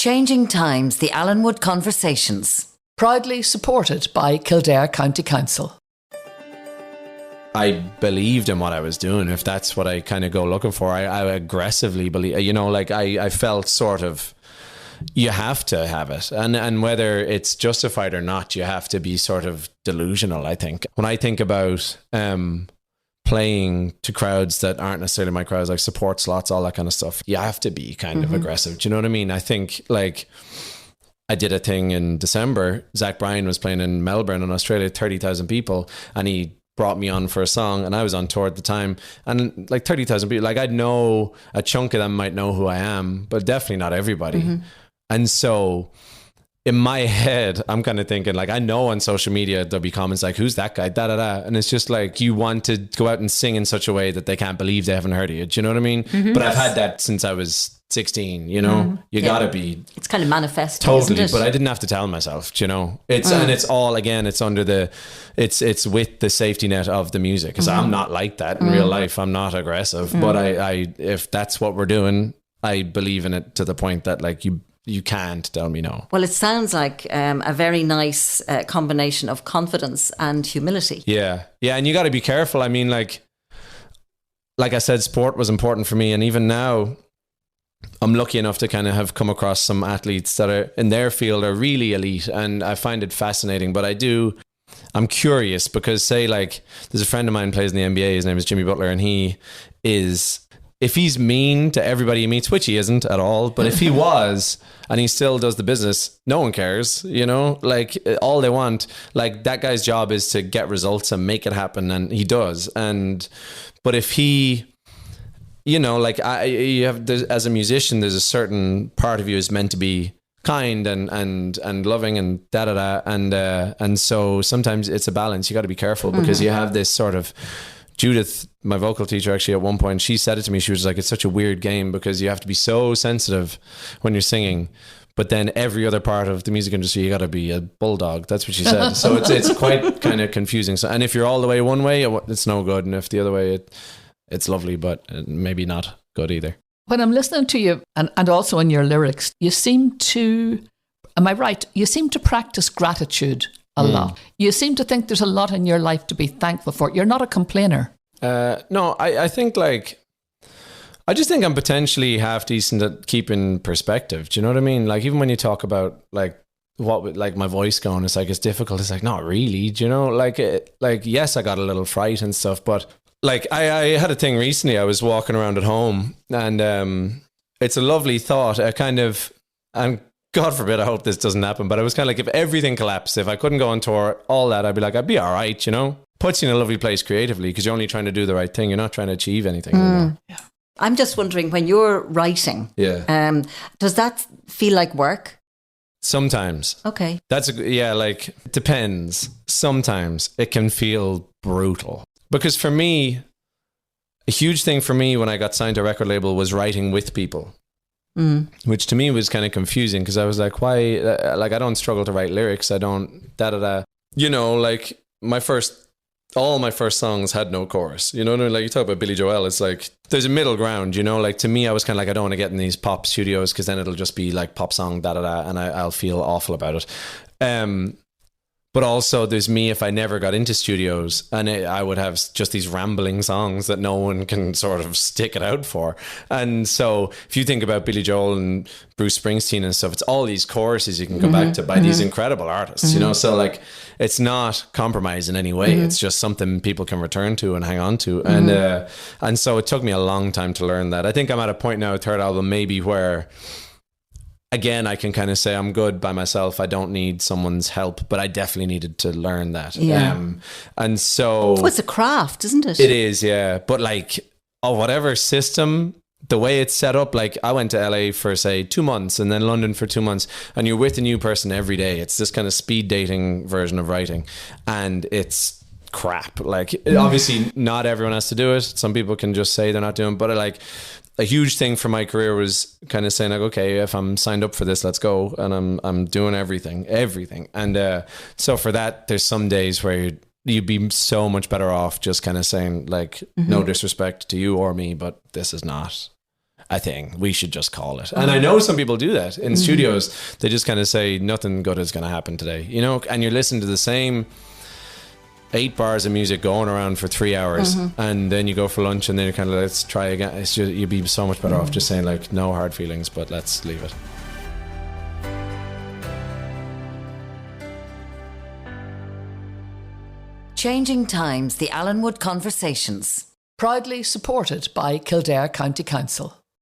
Changing Times, the Allenwood Conversations. Proudly supported by Kildare County Council. I believed in what I was doing. If that's what I kind of go looking for, I aggressively believe, you know, like I felt sort of, you have to have it. And whether it's justified or not, you have to be sort of delusional, I think. When I think about playing to crowds that aren't necessarily my crowds, like support slots, all that kind of stuff, you have to be kind of aggressive. Do you know what I mean? I think, like, I did a thing in December. Zach Bryan was playing in Melbourne in Australia, 30,000 people, and he brought me on for a song, and I was on tour at the time, and like 30,000 people, like I'd know a chunk of them might know who I am, but definitely not everybody. And so in my head, I'm kind of thinking, like, I know on social media there'll be comments like, who's that guy, da da da, and it's just like, you want to go out and sing in such a way that they can't believe they haven't heard of you. Do you know what I mean? But I've had that since I was 16, you know. You gotta be, it's kind of manifest, totally, isn't it? but I didn't have to tell myself, you know. It's and it's all, again, it's under the, it's with the safety net of the music, because I'm not like that in real life. I'm not aggressive, but I if that's what we're doing, I believe in it to the point that, like, you can't tell me no. Well, it sounds like a very nice combination of confidence and humility. Yeah, and you got to be careful. I mean, like I said, sport was important for me, and even now, I'm lucky enough to kind of have come across some athletes that are in their field are really elite, and I find it fascinating. But I'm curious, because say, like, there's a friend of mine who plays in the NBA. His name is Jimmy Butler, and if he's mean to everybody he meets, which he isn't at all, but if he was, and he still does the business, no one cares, you know, like, all they want, like, that guy's job is to get results and make it happen, and he does. But if he, you know, like, as a musician, there's a certain part of you is meant to be kind and loving and da da da, and so sometimes it's a balance. You got to be careful, because you have this sort of, Judith, my vocal teacher, actually, at one point, she said it to me. She was like, it's such a weird game, because you have to be so sensitive when you're singing, but then every other part of the music industry, you got to be a bulldog. That's what she said. So it's quite kind of confusing. So, and if you're all the way one way, it's no good, and if the other way, it's lovely, but maybe not good either. When I'm listening to you, and also in your lyrics, you seem to, am I right? You seem to practice gratitude a lot. You seem to think there's a lot in your life to be thankful for. You're not a complainer. No, I think, like, I just think I'm potentially half decent at keeping perspective. Do you know what I mean? Like, even when you talk about, like, what with, like, my voice going, it's like, it's difficult. It's like, not really. Do you know? Like, yes, I got a little fright and stuff, but, like, I had a thing recently. I was walking around at home, and it's a lovely thought. And God forbid, I hope this doesn't happen, but I was kind of like, if everything collapsed, if I couldn't go on tour, all that, I'd be like, I'd be all right, you know? Puts you in a lovely place creatively, because you're only trying to do the right thing. You're not trying to achieve anything anymore. Yeah. I'm just wondering, when you're writing, does that feel like work? Sometimes. Okay. Like, it depends. Sometimes it can feel brutal. Because for me, a huge thing for me when I got signed to a record label was writing with people. Which to me was kind of confusing, because I was like, why? Like, I don't struggle to write lyrics. I don't da-da-da. You know, like, all my first songs had no chorus. You know what I mean? Like, you talk about Billy Joel, it's like, there's a middle ground, you know? Like, to me, I was kind of like, I don't want to get in these pop studios, because then it'll just be like pop song, da-da-da, and I'll feel awful about it. But also there's me, if I never got into studios, and I would have just these rambling songs that no one can sort of stick it out for. And so if you think about Billy Joel and Bruce Springsteen and stuff, it's all these choruses you can come back to by these incredible artists, you know? So, like, it's not compromise in any way. It's just something people can return to and hang on to. And so it took me a long time to learn that. I think I'm at a point now, third album maybe, where, again, I can kind of say I'm good by myself. I don't need someone's help, but I definitely needed to learn that. Yeah. And so... Oh, it's a craft, isn't it? It is, yeah. But, like, whatever system, the way it's set up, like, I went to LA for, say, 2 months, and then London for 2 months, and you're with a new person every day. It's this kind of speed dating version of writing. And it's crap. Like, obviously, not everyone has to do it. Some people can just say they're not doing it. But, like, a huge thing for my career was kind of saying, like, okay, if I'm signed up for this, let's go. And I'm doing everything. And so for that, there's some days where you'd be so much better off just kind of saying, like, no disrespect to you or me, but this is not. a thing. We should just call it. And I know some people do that in studios. They just kind of say nothing good is going to happen today, you know, and you're listening to the same 8 bars of music going around for 3 hours, and then you go for lunch, and then you're kind of like, let's try again. It's just, you'd be so much better off just saying like, no hard feelings, but let's leave it. Changing Times, the Allenwood Conversations. Proudly supported by Kildare County Council.